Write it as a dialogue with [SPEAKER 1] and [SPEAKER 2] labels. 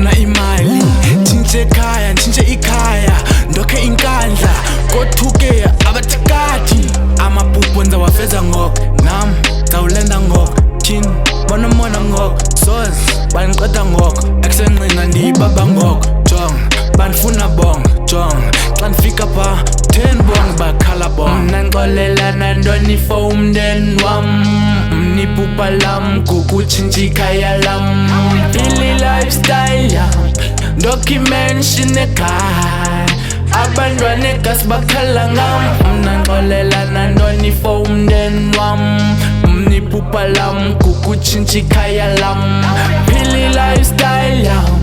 [SPEAKER 1] ngifuna imali ntshintshe ekhaya ntshintshe ikhaya ndokhe inkandla kothuke abathikati amapuphu ndizawafeza ngoko nam ndizawulenda ngoko tyhini bonomona ngoko soz bandiqeda ngoko ekusenqina ndiyibaba ngoko jong bandifuna bong jong xa ndifika pha 10 bong bakhala bong mna ndixolelana ntoni for umndeni wam mniphupha lam kukutshintsha ikhaya lam ili lifestyle yam ndokhe imention ekhaya abantwana egasi bakhala ngam mna ndixolelana ntoni for umndeni wam mniphupha lam kukutshintsha ikhaya lam ili lifestyle yam